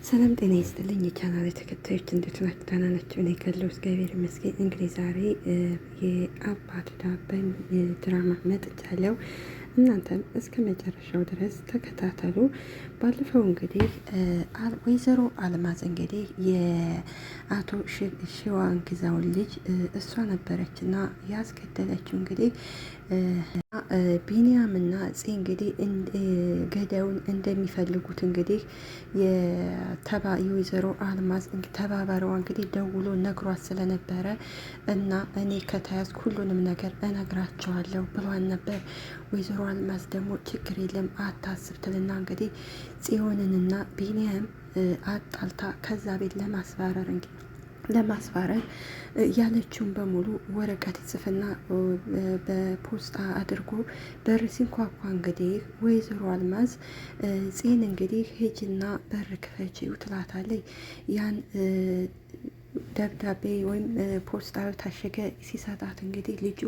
ሰላም ጤና ይስጥልኝ የቻናል ተከታዮች እንዴት ናችሁ? ደህና ናችሁ? እኔ ካለሁ እግዚአብሔር ይመስገን። እንግዲህ ዛሬ የአባዱላ ድራማ መጥቻለሁ። እናንተም እስከ መጨረሻው ድረስ ተከታተሉ። ባለፈው እንግዲህ ወይዘሮ አልማዝ እንግዲህ የአቶ ሺዋን ግዛውን ልጅ እሷ ነበረችና ያስገደለችው እንግዲህ ቢንያምና ጽ እንግዲህ ገዳዩን እንደሚፈልጉት እንግዲህ የወይዘሮ አልማዝ ተባባሪዋ እንግዲህ ደውሎ ነግሯት ስለነበረ እና እኔ ከተያዝ ሁሉንም ነገር እነግራቸዋለሁ ብሏን ነበር። ወይዘሮ አልማዝ ደግሞ ችግር የለም አታስብ ትልና እንግዲህ ጽዮንንና ቢንያም አጣልታ ከዛ ቤት ለማስባረር ያለችውን በሙሉ ወረቀት ጽፍና በፖስታ አድርጎ በር ሲንኳኳ እንግዲህ ወይዘሮ አልማዝ ጽን እንግዲህ ሂጂና በር ክፈቺው ትላታለች። ያን ደብዳቤ ወይም ፖስታ ታሸገ ሲሰጣት እንግዲህ ልጁ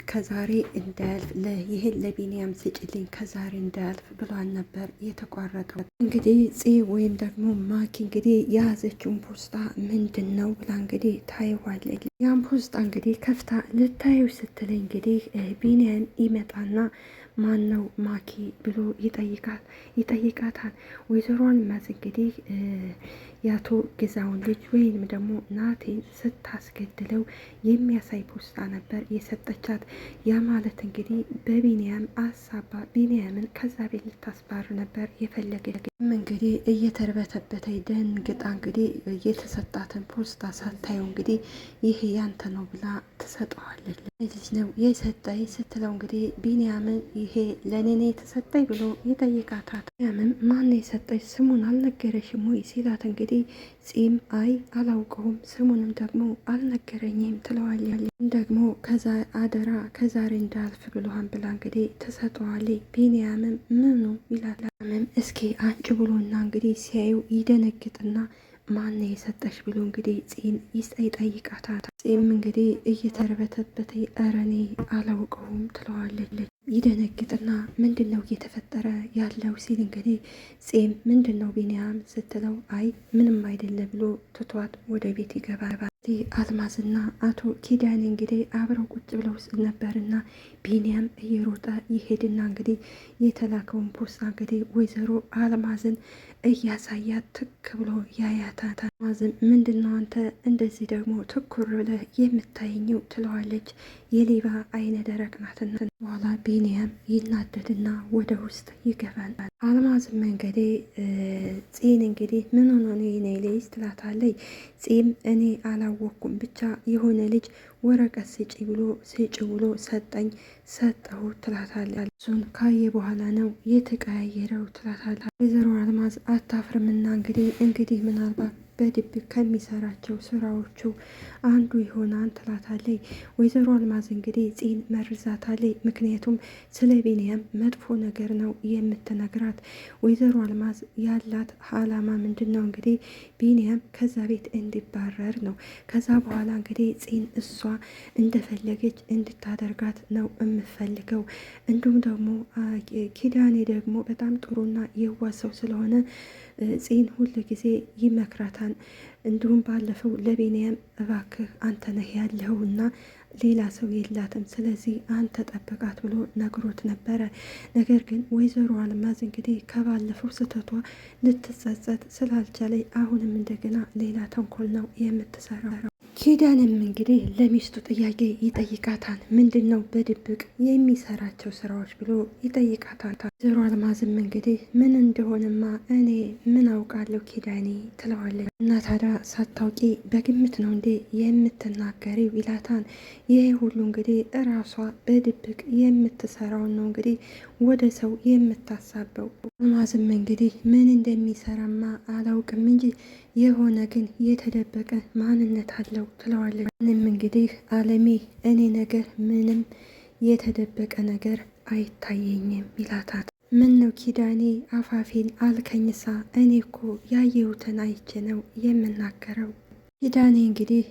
ከዛሬ እንዳያልፍ ይህን ለቢንያም ስጭልኝ ከዛሬ እንዳያልፍ ብሏን ነበር የተቋረጠው። እንግዲህ ጽ ወይም ደግሞ ማኪ እንግዲህ የያዘችውን ፖስታ ምንድን ነው ብላ እንግዲህ ታየዋለች። ያን ፖስታ እንግዲህ ከፍታ ልታዩ ስትል እንግዲህ ቢንያም ይመጣና ማን ነው ማኪ ብሎ ይጠይቃታል። ወይዘሮ አልማዝ እንግዲህ የአቶ ግዛውን ልጅ ወይም ደግሞ ናቴን ስታስገድለው የሚያሳይ ፖስታ ነበር የሰጠቻት። ያ ማለት እንግዲህ በቢንያም አሳባ ቢንያምን ከዛ ቤት ልታስባር ነበር የፈለገ። እንግዲህ እየተርበተበተ ደንግጣ እንግዲህ የተሰጣትን ፖስታ ሳታየው እንግዲህ ይህ ያንተ ነው ብላ ትሰጠዋለች። ልጅ ነው የሰጠኝ ስትለው እንግዲህ ቢንያምን ይሄ ለኔ የተሰጠኝ ብሎ ይጠይቃታል። ቢንያምን ማን የሰጠኝ ስሙን አልነገረሽም ወይ ሲላት እንግዲህ ጺም አይ አላውቀውም ስሙንም ደግሞ አልነገረኝም ትለዋለች። ደግሞ ከዛ አደራ ከዛሬ እንዳልፍ ብሎሃን ብላ እንግዲህ ትሰጠዋለች። ቢንያምም ምኑ ይላል። እስኪ አንጭ ብሎና እንግዲህ ሲያዩ ይደነግጥና ማን የሰጠሽ ብሎ እንግዲህ ጺን ይጠይቃታል። ጺም እንግዲህ እየተርበተበተ ኧረ እኔ አላውቀውም ትለዋለች። ይደነግጥና ምንድን ነው እየተፈጠረ ያለው ሲል እንግዲህ ጺም ምንድን ነው ቢንያም ስትለው አይ ምንም አይደለ ብሎ ትቷት ወደ ቤት ይገባል። አልማዝና አቶ ኪዳኔ እንግዲህ አብረው ቁጭ ብለው ነበርና ቢንያም እየሮጠ ይሄድና እንግዲህ የተላከውን ፖስታ እንግዲህ ወይዘሮ አልማዝን እያሳያት ትክ ብሎ ያያታል። አልማዝም ምንድነው አንተ እንደዚህ ደግሞ ትኩር ብለህ የምታየኘው ትለዋለች። የሌባ አይነ ደረቅ ናትና በኋላ ቢንያም ይናደድና ወደ ውስጥ ይገባል። አልማዝም እንግዲህ ጺን እንግዲህ ምን ሆኖ ነው የኔ ልጅ ትላታለች። ጺም እኔ አላወቅኩም ብቻ የሆነ ልጅ ወረቀት ስጪ ብሎ ሰጠኝ ሰጠሁ ትላታለች። እሱን ካየ በኋላ ነው የተቀያየረው ትላታለች። ወይዘሮ አልማዝ አታፍርምና እንግዲህ ምናልባት በድብቅ ከሚሰራቸው ስራዎቹ አንዱ ይሆናል ትላታለች። ወይዘሮ አልማዝ እንግዲህ ጺን መርዛታለች። ምክንያቱም ስለ ቢንያም መጥፎ ነገር ነው የምትነግራት። ወይዘሮ አልማዝ ያላት አላማ ምንድን ነው እንግዲህ ቢንያም ከዛ ቤት እንዲባረር ነው። ከዛ በኋላ እንግዲህ ጺን እሷ እንደፈለገች እንድታደርጋት ነው የምፈልገው። እንዲሁም ደግሞ ኪዳኔ ደግሞ በጣም ጥሩና የዋህ ሰው ስለሆነ ጺን ሁል ጊዜ ይመክራታል። እንዲሁም ባለፈው ለቢንያም እባክህ አንተ ነህ ያለኸውና ሌላ ሰው የላትም ስለዚህ አንተ ጠብቃት ብሎ ነግሮት ነበረ። ነገር ግን ወይዘሮ አልማዝ እንግዲህ ከባለፈው ስህተቷ ልትጸጸት ስላልቻለ አሁንም እንደገና ሌላ ተንኮል ነው የምትሰራው። ኪዳንም እንግዲህ ለሚስቱ ጥያቄ ይጠይቃታል። ምንድን ነው በድብቅ የሚሰራቸው ስራዎች ብሎ ይጠይቃታል። ወይዘሮ አልማዝም እንግዲህ ምን እንደሆነማ እኔ ምን አውቃለሁ ኪዳኔ ትለዋለች። እና ታዲያ ሳታውቂ በግምት ነው እንዴ የምትናገሪው ይላታል። ይሄ ሁሉ እንግዲህ እራሷ በድብቅ የምትሰራውን ነው እንግዲህ ወደ ሰው የምታሳበው። አልማዝም እንግዲህ ምን እንደሚሰራማ አላውቅም እንጂ የሆነ ግን የተደበቀ ማንነት አለው ትለዋለች። ምንም እንግዲህ አለሜ እኔ ነገር ምንም የተደበቀ ነገር አይታየኝም ይላታል። ምን ነው ኪዳኔ አፋፌን አልከኝሳ እኔ እኮ ያየሁትን አይቼ ነው የምናገረው። ኪዳኔ እንግዲህ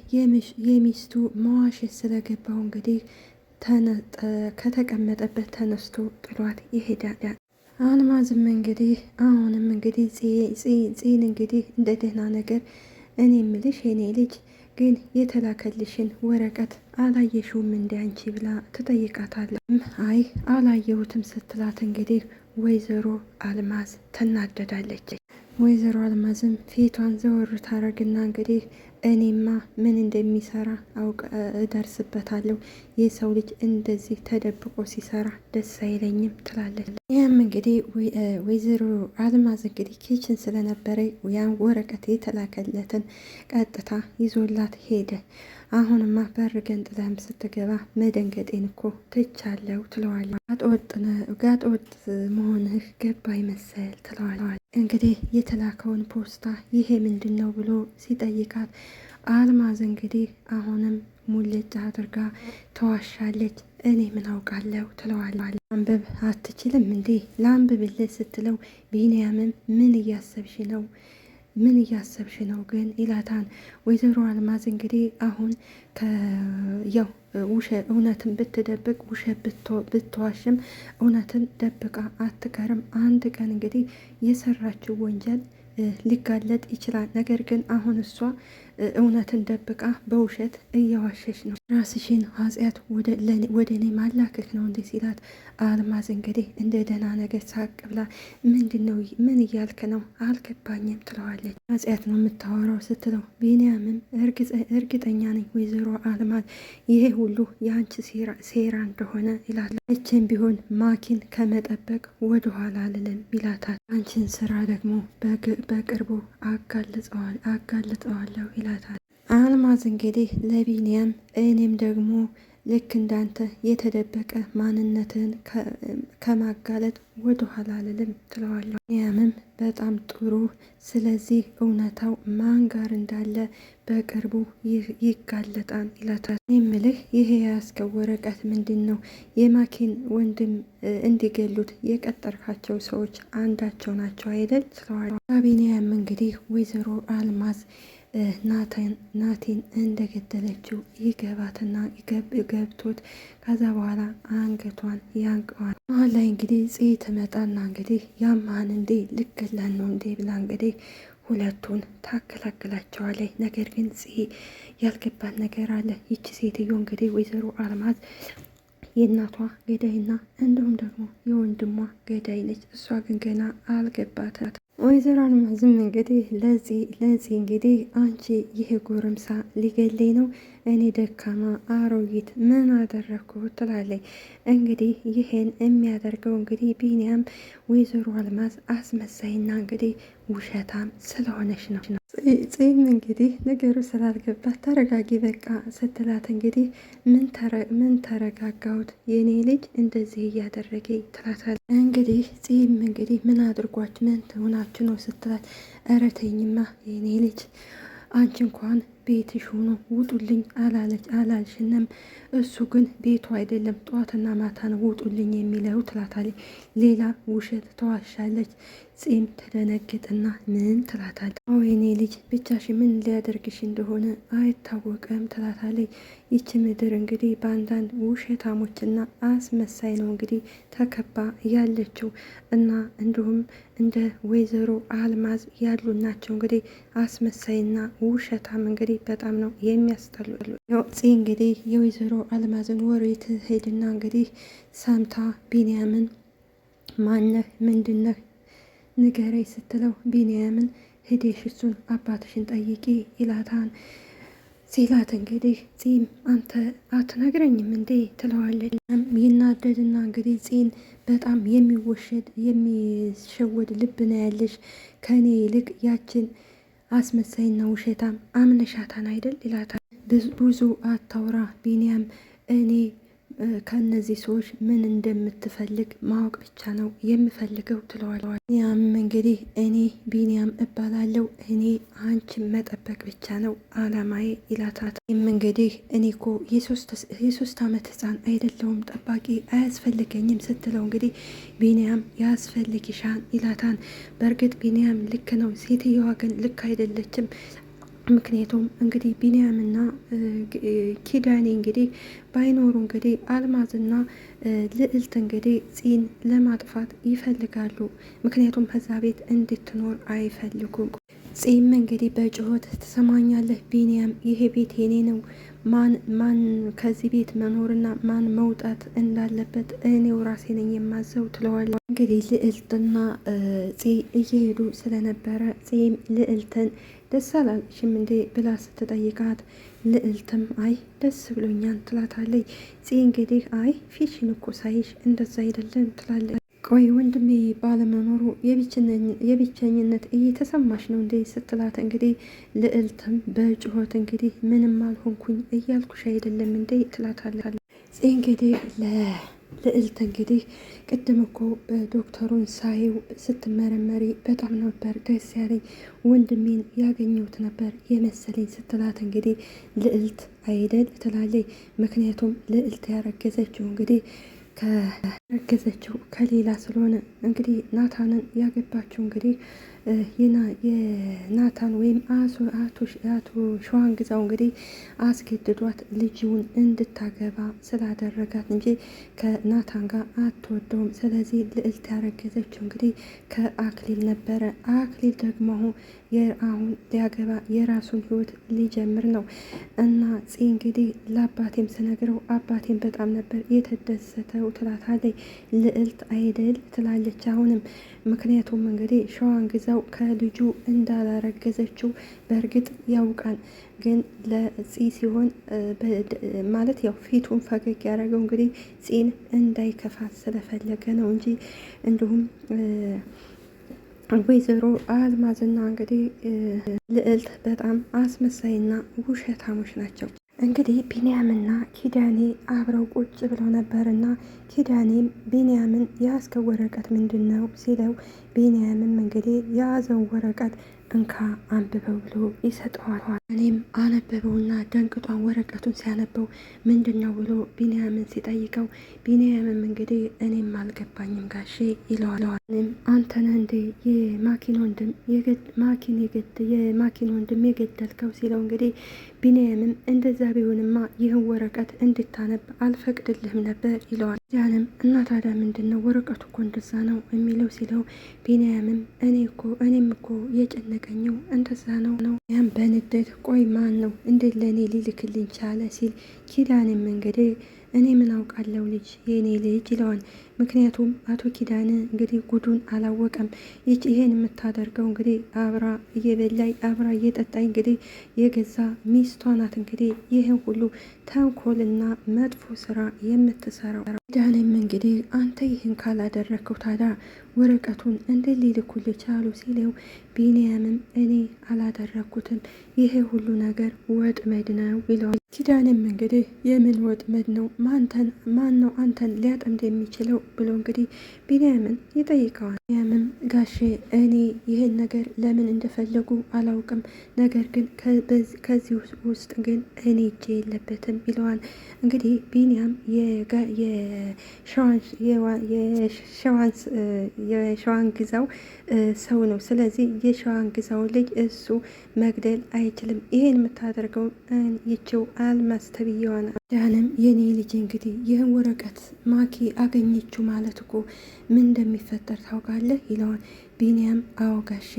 የሚስቱ መዋሸት ስለገባው እንግዲህ ከተቀመጠበት ተነስቶ ጥሏት ይሄዳል። አልማዝም እንግዲህ አሁንም እንግዲህ ፂን እንግዲህ እንደ ደህና ነገር እኔ ምልሽ የኔ ልጅ ግን የተላከልሽን ወረቀት አላየሽውም እንደ አንቺ ብላ ትጠይቃታለች። አይ አላየሁትም ስትላት እንግዲህ ወይዘሮ አልማዝ ትናደዳለች። ወይዘሮ አልማዝም ፊቷን ዘወር ታረግና እንግዲህ እኔማ ምን እንደሚሰራ አውቅ እደርስበታለሁ። የሰው ልጅ እንደዚህ ተደብቆ ሲሰራ ደስ አይለኝም ትላለች። ይህም እንግዲህ ወይዘሮ አልማዝ እንግዲህ ኪችን ስለነበረ ያን ወረቀት የተላከለትን ቀጥታ ይዞላት ሄደ። አሁንማ በር ገንጥላም ስትገባ መደንገጤን እኮ ትቻለው ትለዋለች። ጋጥ ወጥ መሆንህ ገባኝ መሰል ትለዋለች። እንግዲህ የተላከውን ፖስታ ይሄ ምንድን ነው ብሎ ሲጠይቃት አልማዝ እንግዲህ አሁንም ሙልጭ አድርጋ ተዋሻለች። እኔ ምን አውቃለሁ ትለዋለች። አንብብ አትችልም እንዴ ለአንብብልህ ስትለው ቢንያምም ምን እያሰብሽ ነው ግን ይላታን። ወይዘሮ አልማዝ እንግዲህ አሁን ያው እውነትን ብትደብቅ ውሸት ብትዋሽም እውነትን ደብቃ አትቀርም። አንድ ቀን እንግዲህ የሰራችው ወንጀል ሊጋለጥ ይችላል። ነገር ግን አሁን እሷ እውነትን ደብቃ በውሸት እየዋሸች ነው። ራስሽን ኃጢአት ወደ እኔ ማላከክ ነው እንዴ ሲላት አልማዝ እንግዲህ እንደ ደህና ነገር ሳቅ ብላ ምን እያልክ ነው አልገባኝም ትለዋለች። ኃጢአት ነው የምታወራው ስትለው ቢንያምም እርግጠኛ ነኝ ወይዘሮ አልማዝ ይሄ ሁሉ የአንቺ ሴራ እንደሆነ ይላል። እችን ቢሆን ማኪን ከመጠበቅ ወደኋላ አልልም ይላታል። አንቺን ስራ ደግሞ በቅርቡ አጋልጠዋለሁ ይላታል። አልማዝ እንግዲህ ለቢንያም እኔም ደግሞ ልክ እንዳንተ የተደበቀ ማንነትን ከማጋለጥ ወደኋላ አልልም ትለዋለሁ። ቢንያምም በጣም ጥሩ፣ ስለዚህ እውነታው ማን ጋር እንዳለ በቅርቡ ይጋለጣል ይላታል። የምልህ ይሄ የያዝከው ወረቀት ምንድን ነው? የማኪን ወንድም እንዲገሉት የቀጠርካቸው ሰዎች አንዳቸው ናቸው አይደል ትለዋለሁ። ቢንያም እንግዲህ ወይዘሮ አልማዝ ናቴን እንደገደለችው ይገባትና ገብቶት ከዛ በኋላ አንገቷን ያንቀዋል። አሁን ላይ እንግዲህ ጽ ትመጣና እንግዲህ ያማን እንዴ ልገላን ነው እንዴ ብላ እንግዲህ ሁለቱን ታከላክላቸዋለች። ነገር ግን ጽ ያልገባት ነገር አለ። ይቺ ሴትዮ እንግዲህ ወይዘሮ አልማዝ የእናቷ ገዳይና እንዲሁም ደግሞ የወንድሟ ገዳይ ነች። እሷ ግን ገና አልገባትም። ወይዘሮ አልማዝም እንግዲህ ለዚህ እንግዲህ አንቺ ይሄ ጎረምሳ ሊገለኝ ነው፣ እኔ ደካማ አሮጊት ምን አደረግኩ ትላለች። እንግዲህ ይሄን የሚያደርገው እንግዲህ ቢንያም ወይዘሮ አልማዝ አስመሳይና እንግዲህ ውሸታም ስለሆነች ነው። ጽም እንግዲህ ነገሩ ስላልገባት ተረጋጊ በቃ ስትላት እንግዲህ ምን ተረጋጋሁት የኔ ልጅ እንደዚህ እያደረገ ትላታል። እንግዲህ ጽም እንግዲህ ምን አድርጓች ምን ትሆናችሁ ነው ስትላት፣ ኧረ ተይኝማ የኔ ልጅ አንቺ እንኳን ቤትሽ ሆኖ ውጡልኝ አላልሽንም? እሱ ግን ቤቱ አይደለም ጠዋትና ማታ ነው ውጡልኝ የሚለው ትላታለች። ሌላ ውሸት ተዋሻለች። ጺም ተደነግጥና ምን ትላታለች። ወይኔ ልጅ ብቻሽ ምን ሊያደርግሽ እንደሆነ አይታወቅም ትላታለች። ይቺ ምድር እንግዲህ በአንዳንድ ውሸታሞችና አስመሳይ ነው እንግዲህ ተከባ ያለችው እና እንዲሁም እንደ ወይዘሮ አልማዝ ያሉ ናቸው እንግዲህ አስመሳይና ውሸታም እንግዲህ በጣም ነው የሚያስጠሉ። ጽ እንግዲህ የወይዘሮ አልማዝን ወሬ ትሄድና እንግዲህ ሰምታ ቢንያምን ማነህ ምንድነህ ንገረኝ ስትለው ቢንያምን ሂደሽ እሱን አባትሽን ጠይቂ ይላታን ሲላት እንግዲህ ጺም አንተ አትነግረኝም እንዴ ትለዋለች። ይናደድና እንግዲህ ጺን በጣም የሚሸወድ ልብ ነው ያለሽ፣ ከኔ ይልቅ ያችን አስመሳይና ውሸታም አምነሻታን አይደል ይላታል። ብዙ አታውራ ቢንያም፣ እኔ ከነዚህ ሰዎች ምን እንደምትፈልግ ማወቅ ብቻ ነው የምፈልገው ትለዋለች። ቢንያም እንግዲህ እኔ ቢንያም እባላለሁ፣ እኔ አንቺን መጠበቅ ብቻ ነው አላማዬ ይላታል። እንግዲህ እኔ እኮ የሶስት ዓመት ህፃን አይደለሁም ጠባቂ አያስፈልገኝም ስትለው እንግዲህ ቢንያም ያስፈልግሻን ይላታል። በእርግጥ ቢንያም ልክ ነው፣ ሴትየዋ ግን ልክ አይደለችም። ምክንያቱም እንግዲህ ቢንያምና ኪዳኔ እንግዲህ ባይኖሩ እንግዲህ አልማዝና ልዕልት እንግዲህ ፂን ለማጥፋት ይፈልጋሉ። ምክንያቱም ከዛ ቤት እንድትኖር አይፈልጉም። ፂም እንግዲህ በጩኸት ትሰማኛለህ ቢንያም፣ ይሄ ቤት የኔ ነው። ማን ከዚህ ቤት መኖርና ማን መውጣት እንዳለበት እኔው ራሴ ነኝ የማዘው ትለዋለች። እንግዲህ ልዕልትና ፂ እየሄዱ ስለነበረ ፂም ልዕልትን ደስ አላለሽም እንዴ ብላ ስትጠይቃት ልዕልትም አይ ደስ ብሎኛል ትላታለች። ፂ እንግዲህ አይ ፊሽን እኮ ሳይሽ እንደዛ አይደለም ትላለች። ቆይ ወንድሜ ባለመኖሩ የብቸኝነት እየተሰማሽ ነው እንዴ ስትላት እንግዲህ ልዕልትም በጩኸት እንግዲህ ምንም አልሆንኩኝ እያልኩሽ አይደለም እንዴ ትላታለች። እንግዲህ ልዕልት እንግዲህ ቅድም እኮ ዶክተሩን ሳየው ስትመረመሪ በጣም ነበር ደስ ያለኝ፣ ወንድሜን ያገኘሁት ነበር የመሰለኝ ስትላት እንግዲህ ልዕልት አይደል ትላለች። ምክንያቱም ልዕልት ያረገዘችው እንግዲህ ከረገዘችው ከሌላ ስለሆነ እንግዲህ ናታንን ያገባችው እንግዲህ የናታን ወይም አቶ ሸዋን ግዛው እንግዲህ አስገድዷት ልጅውን እንድታገባ ስላደረጋት እንጂ ከናታን ጋር አትወደውም። ስለዚህ ልዕልት ያረገዘችው እንግዲህ ከአክሊል ነበረ። አክሊል ደግሞ አሁን ሊያገባ የራሱን ሕይወት ሊጀምር ነው እና ፂ እንግዲህ ለአባቴም ስነግረው አባቴም በጣም ነበር የተደሰተው ትላታለች። ልዕልት አይደል ትላለች አሁንም። ምክንያቱም እንግዲህ ሸዋን ግዛው ከልጁ እንዳላረገዘችው በእርግጥ ያውቃል፣ ግን ለፂ ሲሆን ማለት ያው ፊቱን ፈገግ ያደረገው እንግዲህ ፂን እንዳይከፋት ስለፈለገ ነው እንጂ እንዲሁም ወይዘሮ አልማዝና እንግዲህ ልዕልት በጣም አስመሳይና ውሸታሞች ናቸው። እንግዲህ ቢንያምና ኪዳኔ አብረው ቁጭ ብለው ነበርና ኪዳኔም ቢንያምን የያዝከው ወረቀት ምንድን ነው ሲለው ቢንያምም እንግዲህ የያዘውን ወረቀት እንካ አንብበው ብሎ ይሰጠዋል። እኔም አነበበውና ደንቅጧን ወረቀቱን ሲያነበው ምንድን ነው ብሎ ቢንያምን ሲጠይቀው ቢንያምም እንግዲህ እኔም አልገባኝም ጋሼ ይለዋል። እኔም አንተነህ እንዴ የማኪን ወንድም የገደልከው ሲለው እንግዲህ ቢንያምም እንደዛ ቢሆንማ ይህን ወረቀት እንድታነብ አልፈቅድልህም ነበር ይለዋል። ያንም እና ታዲያ ምንድን ነው ወረቀቱ እኮ እንደዛ ነው የሚለው ሲለው ቢንያምም እኔም እኮ የጨነቀኝው እንደዛ ነው ያም በንዴት ቆይ ማን ነው እንዴት ለእኔ ሊልክልኝ ቻለ ሲል ኪዳንም እንግዲህ እኔ ምን አውቃለሁ ልጅ የእኔ ልጅ ይለዋል። ምክንያቱም አቶ ኪዳን እንግዲህ ጉዱን አላወቀም። ይሄን የምታደርገው እንግዲህ አብራ እየበላይ አብራ እየጠጣኝ እንግዲህ የገዛ ሚስቷ ናት። እንግዲህ ይህን ሁሉ ተንኮልና መጥፎ ስራ የምትሰራው ኪዳንም እንግዲህ አንተ ይህን ካላደረግከው ታዲያ ወረቀቱን እንዴት ሊልኩልህ ቻሉ ሲለው ቢንያምም እኔ አላደረግኩትም ይሄ ሁሉ ነገር ወጥመድ ነው ይለዋል። ኪዳንም እንግዲህ የምን ወጥመድ ነው ማን ነው አንተን ሊያጠምድ የሚችለው ብሎ እንግዲህ ቢንያምን ይጠይቀዋል። ቢንያምም ጋሼ እኔ ይህን ነገር ለምን እንደፈለጉ አላውቅም፣ ነገር ግን ከዚህ ውስጥ ግን እኔ እጄ የለበትም ይለዋል። እንግዲህ ቢንያም የሸዋን ግዛው ሰው ነው። ስለዚህ የሸዋን ግዛው ልጅ እሱ መግደል አይችልም። ይሄን የምታደርገው ይችው አልማዝ ተብዬዋ ናት። ዳንም የኔ ልጅ እንግዲህ ይህን ወረቀት ማኪ አገኘችው ማለት እኮ ምን እንደሚፈጠር ታውቃለህ ይለዋል። ቢንያም አዎ ጋሼ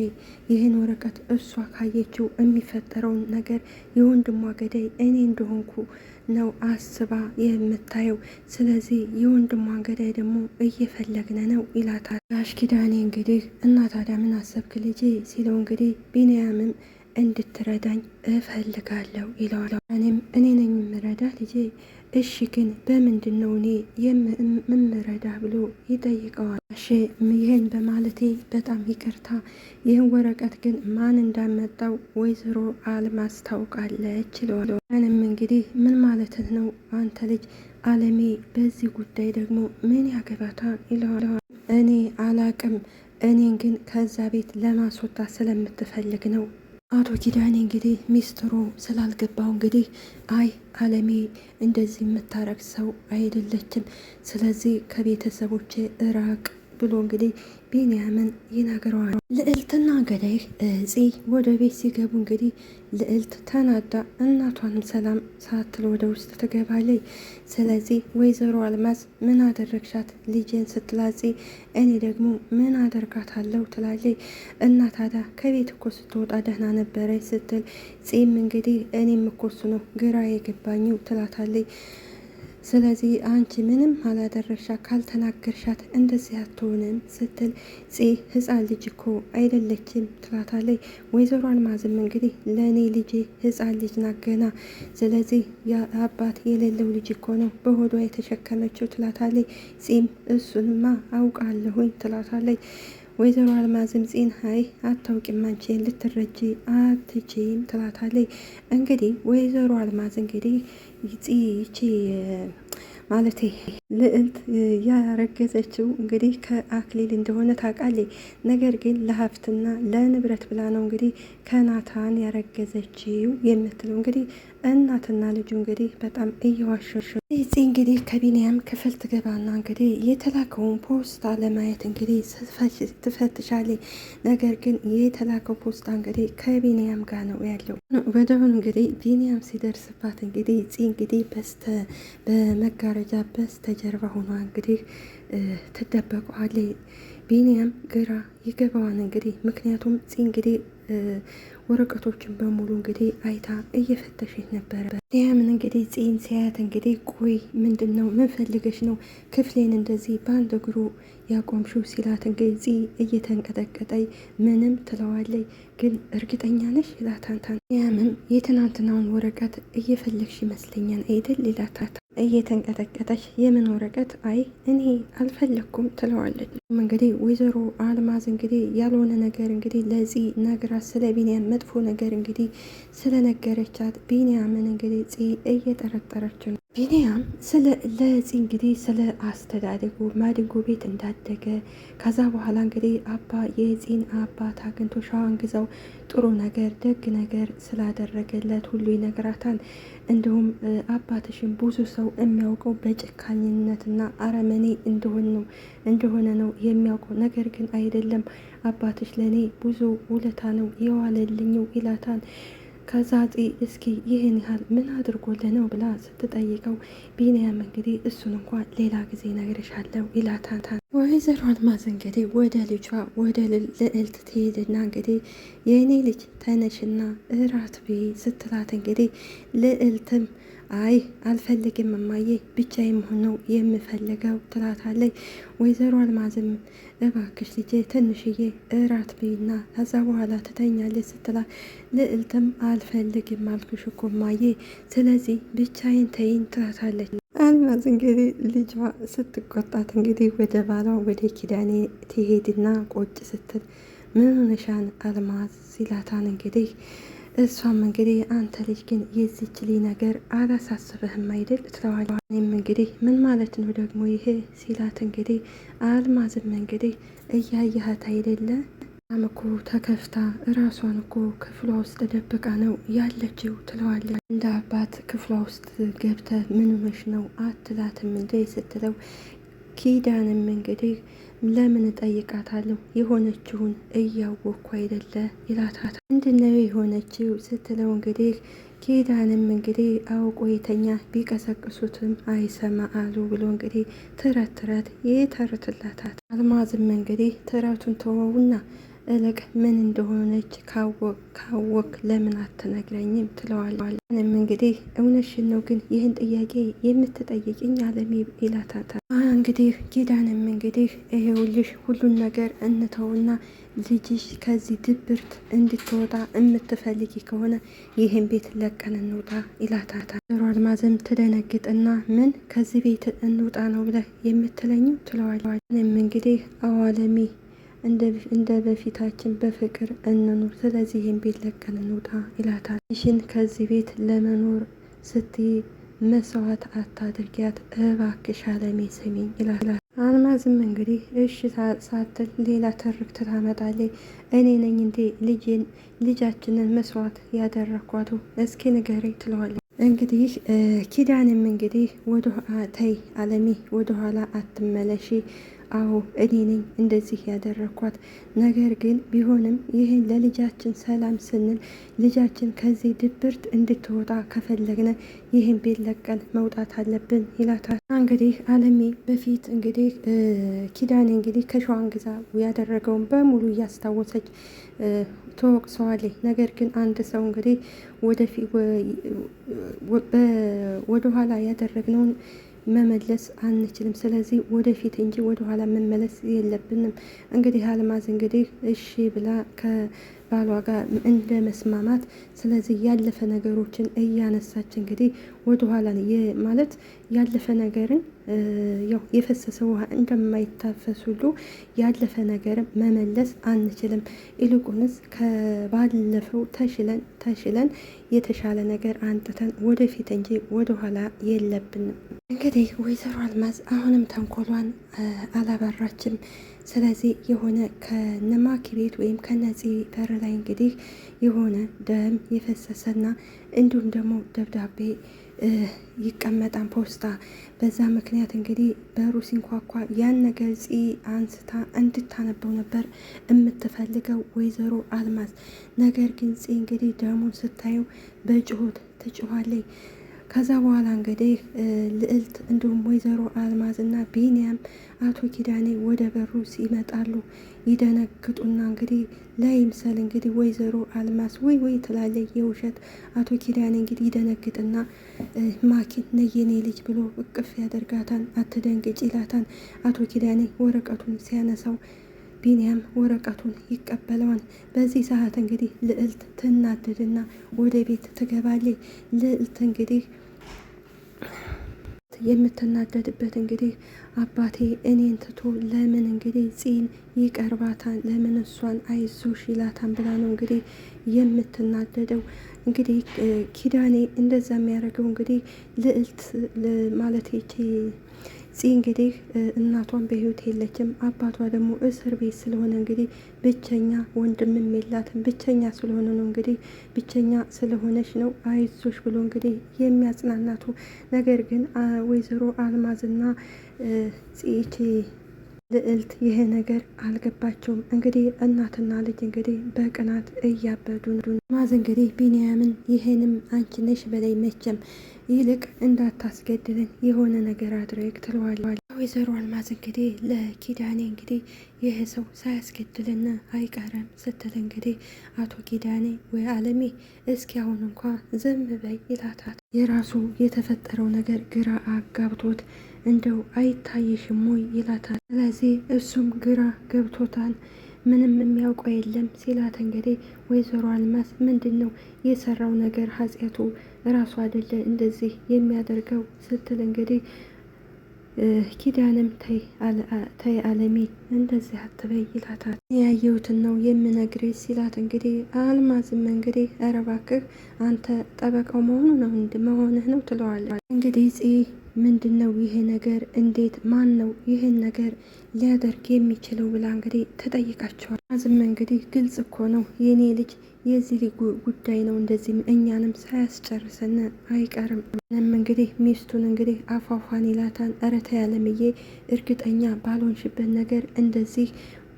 ይህን ወረቀት እሷ ካየችው የሚፈጠረውን ነገር የወንድሟ ገዳይ እኔ እንደሆንኩ ነው አስባ የምታየው። ስለዚህ የወንድሟን ገዳይ ደግሞ እየፈለግነ ነው ይላታል። ጋሽ ኪዳኔ እንግዲህ እና ታዲያ ምን አሰብክ ልጄ ሲለው እንግዲህ ቢንያምም እንድትረዳኝ እፈልጋለሁ ይለዋል። እኔ ነኝ የምረዳ ልጄ፣ እሺ ግን በምንድን ነው እኔ የምረዳ ብሎ ይጠይቀዋል። እሺ ይህን በማለቴ በጣም ይቅርታ፣ ይህን ወረቀት ግን ማን እንዳመጣው ወይዘሮ አልማዝ ታውቃለች ይለዋል። እኔም እንግዲህ ምን ማለትህ ነው አንተ ልጅ፣ አለሜ በዚህ ጉዳይ ደግሞ ምን ያገባታል ይለዋል። እኔ አላቅም፣ እኔን ግን ከዛ ቤት ለማስወጣት ስለምትፈልግ ነው። አቶ ኪዳኔ እንግዲህ ሚስጥሩ ስላልገባው እንግዲህ አይ አለሜ እንደዚህ የምታረግ ሰው አይደለችም፣ ስለዚህ ከቤተሰቦቼ እራቅ ብሎ እንግዲህ ቢንያምን ይነግረዋል። ልዕልትና ገዳይ ፂ ወደ ቤት ሲገቡ እንግዲህ ልዕልት ተናዳ እናቷንም ሰላም ሳትል ወደ ውስጥ ትገባለች። ስለዚህ ወይዘሮ አልማዝ ምን አደረግሻት ልጄን ስትላት እኔ ደግሞ ምን አደርጋታለሁ ትላለች። እና ታዲያ ከቤት እኮ ስትወጣ ደህና ነበረች ስትል ፂም እንግዲህ እኔም እኮ እሱ ነው ግራ የገባኝው ትላታለች። ስለዚህ አንቺ ምንም አላደረግሻት ካልተናገርሻት እንደዚህ አትሆንም ስትል ህፃን ልጅ እኮ አይደለችም ትላታለች። ወይዘሮ አልማዝም እንግዲህ ለእኔ ልጄ ህፃን ልጅ ናገና፣ ስለዚህ የአባት የሌለው ልጅ እኮ ነው በሆዷ የተሸከመችው ትላታለች። እሱንማ አውቃለሁኝ ትላታለች። ወይዘሮ አልማዝም ፂን ሀይ አታውቂም አንቺን ልትረጂ አትችም ትላታለች። እንግዲህ ወይዘሮ አልማዝ እንግዲህ ይቺ ማለቴ ልዕልት ያረገዘችው እንግዲህ ከአክሊል እንደሆነ ታውቃለች። ነገር ግን ለሀብትና ለንብረት ብላ ነው እንግዲህ ከናታን ያረገዘችው የምትለው እንግዲህ እናትና ልጁ እንግዲህ በጣም እየዋሸሹ እዚህ እንግዲህ ከቢንያም ክፍል ትገባና እንግዲህ የተላከውን ፖስታ ለማየት እንግዲህ ትፈትሻለች። ነገር ግን የተላከው ፖስታ እንግዲህ ከቢንያም ጋር ነው ያለው። ወደሁን እንግዲህ ቢንያም ሲደርስባት እንግዲህ እንግዲህ በመጋረጃ በስተጀርባ ሆኗ እንግዲህ ትደበቀዋለች። ቢንያም ግራ ይገባዋል እንግዲህ ምክንያቱም እንግዲህ ወረቀቶችን በሙሉ እንግዲህ አይታ እየፈተሸች ነበረ። ቢንያምን እንግዲህ ሲያያት እንግዲህ ቆይ ምንድን ነው ምን ፈልገሽ ነው ክፍሌን እንደዚህ በአንድ እግሩ ያቆምሽው ሲላት እንግዲህ እየተንቀጠቀጠይ ምንም ትለዋለይ። ግን እርግጠኛ ነሽ ይላታንታን። ቢንያምም የትናንትናውን ወረቀት እየፈለግሽ ይመስለኛል አይደል ይላታታ። እየተንቀጠቀጠች የምን ወረቀት? አይ እኔ አልፈለግኩም ትለዋለች። እንግዲህ ወይዘሮ አልማዝ እንግዲህ ያልሆነ ነገር እንግዲህ ለዚህ ነግራ ስለ ቢንያም መጥፎ ነገር እንግዲህ ስለነገረቻት ቢንያምን እንግዲህ እየጠረጠረች ነው። ቢንያም ለዚህ እንግዲህ ስለ አስተዳደጉ ማድጎ ቤት እንዳደገ ከዛ በኋላ እንግዲህ የፂን አባት አግኝቶ ሻዋን ግዛው ጥሩ ነገር ደግ ነገር ስላደረገለት ሁሉ ይነግራታል። እንዲሁም አባትሽን ብዙ ሰው የሚያውቀው በጭካኝነትና አረመኔ እንደሆነ ነው የሚያውቀው። ነገር ግን አይደለም አባትሽ ለእኔ ብዙ ውለታ ነው የዋለልኝው ይላታል። ከዛ እስኪ ይህን ያህል ምን አድርጎልህ ነው ብላ ስትጠይቀው ቢንያም እንግዲህ እሱን እንኳን ሌላ ጊዜ ነግርሻለሁ ይላታል። ወይዘሮ አልማዝ እንግዲህ ወደ ልጇ ወደ ልዕልት ትሄድና እንግዲህ የእኔ ልጅ ተነሽና እራት ብይ ስትላት እንግዲህ ልዕልትም አይ አልፈልግም እማዬ ብቻዬን መሆን ነው የምፈልገው ትላታለች። ወይዘሮ አልማዝም እባክሽ ልጄ ትንሽዬ እራት ብይና ከዛ በኋላ ትተኛለች ስትላት ልዕልትም አልፈልግም አልኩሽ እኮ እማዬ ስለዚህ ብቻዬን ተይኝ ትላታለች። አልማዝ እንግዲህ ልጇ ስትቆጣት እንግዲህ ወደ ባሏ ወደ ኪዳኔ ትሄድና ቆጭ ስትል ምን ሆነሻን አልማዝ ሲላታን እንግዲህ እሷም እንግዲህ አንተ ልጅ ግን የዚች ልጅ ነገር አላሳስበህም አይደል ትለዋለች። እኔም እንግዲህ ምን ማለት ነው ደግሞ ይሄ ሲላት እንግዲህ አልማዝም እንግዲህ እያየሃት አይደለ እኮ ተከፍታ እራሷን እኮ ክፍሏ ውስጥ ደብቃ ነው ያለችው ትለዋለች። እንደ አባት ክፍሏ ውስጥ ገብተ ምን ሆነሽ ነው አትላትም እንዴ ስትለው ኪዳንም እንግዲህ ለምን እጠይቃታለሁ የሆነችውን እያወቅኩ አይደለ ይላታል። ምንድነው የሆነችው ስትለው እንግዲህ ኪዳንም እንግዲህ አውቆ የተኛ ቢቀሰቅሱትም አይሰማ አሉ ብሎ እንግዲህ ተረት ይተርትላታል። አልማዝም እንግዲህ ተረቱን ተወውና እልቅ ምን እንደሆነች ካወቅ ለምን አትነግረኝም ትለዋለች። እኔም እንግዲህ እውነሽን ነው ግን ይህን ጥያቄ የምትጠይቅኝ አለሜ ይላታታል። እንግዲህ ኪዳንም እንግዲህ ይሄውልሽ ሁሉን ነገር እንተውና ልጅሽ ከዚህ ድብርት እንድትወጣ የምትፈልጊ ከሆነ ይህን ቤት ለቀን እንውጣ ይላታታል። ወይዘሮ አልማዝም ትደነግጥና ምን ከዚህ ቤት እንውጣ ነው ብለህ የምትለኝም ትለዋለች። እኔም እንግዲህ አዋለሜ እንደ በፊታችን በፍቅር እንኑር ስለዚህ ይህን ቤት ለቀን እንውጣ ይላታል። ይሽን ከዚህ ቤት ለመኖር ስትይ መስዋዕት አታድርጊያት እባክሽ አለሜ ስሚኝ ይላታል። አልማዝም እንግዲህ እሺ ሳትል ሌላ ትርክት ታመጣለች። እኔ ነኝ እንዴ ልጃችንን መስዋዕት ያደረኳቱ እስኪ ንገረኝ ትለዋለች። እንግዲህ ኪዳንም እንግዲህ ተይ አለሜ ወደኋላ አትመለሺ አዎ እኔ ነኝ እንደዚህ ያደረኳት። ነገር ግን ቢሆንም ይህን ለልጃችን ሰላም ስንል ልጃችን ከዚህ ድብርት እንድትወጣ ከፈለግነ ይህን ቤት ለቀን መውጣት አለብን ይላታል። እንግዲህ አለሜ በፊት እንግዲህ ኪዳኔ እንግዲህ ከሸዋን ግዛ ያደረገውን በሙሉ እያስታወሰች ተወቅሰዋለች። ነገር ግን አንድ ሰው እንግዲህ ወደኋላ ያደረግነውን መመለስ አንችልም። ስለዚህ ወደፊት እንጂ ወደኋላ መመለስ የለብንም። እንግዲህ አልማዝ እንግዲህ እሺ ብላ ከባሏ ጋር እንደ መስማማት፣ ስለዚህ ያለፈ ነገሮችን እያነሳች እንግዲህ ወደኋላ ማለት ያለፈ ነገርን ያው የፈሰሰ ውሃ እንደማይታፈስ ሁሉ ያለፈ ነገርን መመለስ አንችልም። ይልቁንስ ከባለፈው ተሽለን የተሻለ ነገር አንጥተን ወደፊት እንጂ ወደኋላ የለብንም። እንግዲህ ወይዘሮ አልማዝ አሁንም ተንኮሏን አላበራችም። ስለዚህ የሆነ ከነማኪ ቤት ወይም ከነፂ በር ላይ እንግዲህ የሆነ ደም የፈሰሰና እንዲሁም ደግሞ ደብዳቤ ይቀመጣን ፖስታ። በዛ ምክንያት እንግዲህ በሩ ሲንኳኳ ያን ነገር ፂ አንስታ እንድታነበው ነበር የምትፈልገው ወይዘሮ አልማዝ። ነገር ግን ፂ እንግዲህ ደሙን ስታየው በጩኸት ትጮኻለች። ከዛ በኋላ እንግዲህ ልዕልት እንዲሁም ወይዘሮ አልማዝ እና ቢኒያም አቶ ኪዳኔ ወደ በሩ ይመጣሉ። ይደነግጡና እንግዲህ ለይምሰል እንግዲህ ወይዘሮ አልማዝ ወይ ትላለች የውሸት። አቶ ኪዳኔ እንግዲህ ይደነግጥና ማኪን ነየኔ ልጅ ብሎ እቅፍ ያደርጋታን። አትደንግጭ ይላታን። አቶ ኪዳኔ ወረቀቱን ሲያነሳው ቢኒያም ወረቀቱን ይቀበለዋል። በዚህ ሰዓት እንግዲህ ልዕልት ትናደድና ወደ ቤት ትገባለች። ልዕልት እንግዲህ የምትናደድበት እንግዲህ አባቴ እኔን ትቶ ለምን እንግዲህ ፂን ይቀርባታል፣ ለምን እሷን አይዞሽ ይላታን ብላ ነው እንግዲህ የምትናደደው። እንግዲህ ኪዳኔ እንደዛ የሚያደርገው እንግዲህ ልዕልት ማለት ፂ እንግዲህ እናቷን በህይወት የለችም፣ አባቷ ደግሞ እስር ቤት ስለሆነ እንግዲህ ብቸኛ ወንድምም የላትም። ብቸኛ ስለሆነ ነው እንግዲህ ብቸኛ ስለሆነች ነው አይዞሽ ብሎ እንግዲህ የሚያጽናናቱ። ነገር ግን ወይዘሮ አልማዝና ፂ ልዕልት ይሄ ነገር አልገባቸውም። እንግዲህ እናትና ልጅ እንግዲህ በቅናት እያበዱ አልማዝ እንግዲህ ቢኒያምን ይሄንም አንቺ ነሽ በላይ መቼም ይልቅ እንዳታስገድልን የሆነ ነገር አድርግ ትለዋለች። ወይዘሮ አልማዝ እንግዲህ ለኪዳኔ እንግዲህ ይህ ሰው ሳያስገድልን አይቀርም ስትል እንግዲህ አቶ ኪዳኔ ወይ አለሜ እስኪ አሁን እንኳ ዝም በይ ይላታል። የራሱ የተፈጠረው ነገር ግራ አጋብቶት እንደው አይታይሽም ወይ ይላታል። ስለዚህ እሱም ግራ ገብቶታል። ምንም የሚያውቀው የለም ሲላት እንግዲህ ወይዘሮ አልማዝ ምንድን ነው የሰራው ነገር ኃጢአቱ ራሱ አይደለ እንደዚህ የሚያደርገው ስትል እንግዲህ ኪዳንም ተይ አለሜ እንደዚህ አትበይ ይላታል። ያየሁትን ነው የምነግርሽ ሲላት እንግዲህ አልማዝም እንግዲህ ኧረ እባክህ አንተ ጠበቃው መሆንህ ነው ትለዋለች። እንግዲህ ምንድን ነው ይሄ ነገር? እንዴት ማን ነው ይህን ነገር ሊያደርግ የሚችለው ብላ እንግዲህ ተጠይቃቸዋል። አዝም እንግዲህ ግልጽ እኮ ነው የኔ ልጅ የዚህ ጉዳይ ነው እንደዚህም እኛንም ሳያስጨርሰን አይቀርም። ምንም እንግዲህ ሚስቱን እንግዲህ አፏፏን ይላታል። ኧረ ተይ አለምዬ እርግጠኛ ባልሆንሽበት ነገር እንደዚህ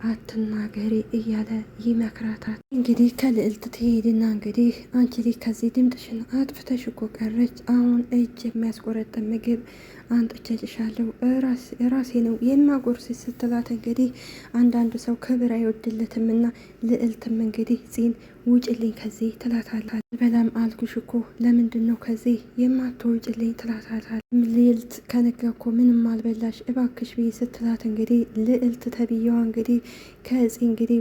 አትናገሪ እያለ ይመክራታል። እንግዲህ ከልዕልት ትሄድና እንግዲህ አንቺ ልጅ ከዚህ ድምጥሽን አጥፍተሽ እኮ ቀረች። አሁን እጅ የሚያስቆረጥም ምግብ አንጥቼልሻለሁ ራሴ ነው የማጎርስ ስትላት እንግዲህ አንዳንዱ ሰው ክብር አይወድለትም እና ልዕልትም እንግዲህ ፂን ውጭልኝ ከዚህ ትላታል። በላም አልኩሽ እኮ ለምንድን ነው ከዚህ የማትወጭልኝ ትላታል። ልዕልት ከነጋ እኮ ምንም አልበላሽ እባክሽ ብዬ ስትላት እንግዲህ ልዕልት ተብዬዋ እንግዲህ ከፂ እንግዲህ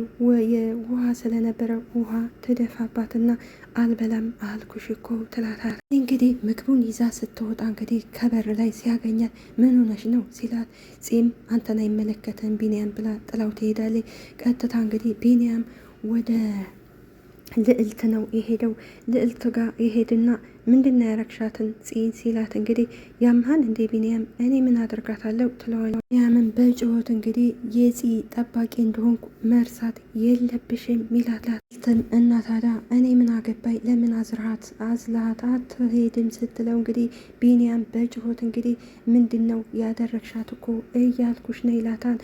ውሃ ስለነበረ ውሃ ትደፋባትና አልበላም አልኩሽ እኮ ትላታል። እንግዲህ ምግቡን ይዛ ስትወጣ እንግዲህ ከበር ላይ ሲያገኛት ምን ሆነሽ ነው ሲላት ፂም አንተን አይመለከተን ቢኒያም ብላ ጥላው ትሄዳለች። ቀጥታ እንግዲህ ቢኒያም ወደ ልዕልት ነው የሄደው። ልዕልት ጋር የሄድና ምንድነው ያረግሻትን ጽን ሲላት እንግዲህ ያምሃን እንዴ ቢኒያም እኔ ምን አድርጋታለሁ ትለዋለች። ቢኒያምን በጭሆት እንግዲህ የጽ ጠባቂ እንደሆንኩ መርሳት የለብሽም ሚላትላትን እና ታዲያ እኔ ምን አገባኝ ለምን አዝልሃት አትሄድም ስትለው እንግዲህ ቢኒያም በጭሆት እንግዲህ ምንድን ነው ያደረግሻት እኮ እያልኩሽ ነው ይላታል።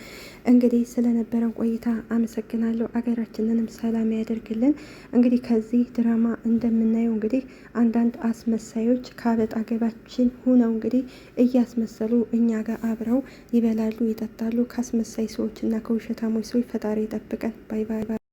እንግዲህ ስለነበረን ቆይታ አመሰግናለሁ። አገራችንንም ሰላም ያደርግልን። እንግዲህ ከዚህ ድራማ እንደምናየው እንግዲህ አንዳንድ አስመሳዮች ከአበጣ ገባችን ሁነው እንግዲህ እያስመሰሉ እኛ ጋር አብረው ይበላሉ፣ ይጠጣሉ። ከአስመሳይ ሰዎች እና ከውሸታሞች ሰዎች ፈጣሪ ይጠብቀን። ባይ ባይ።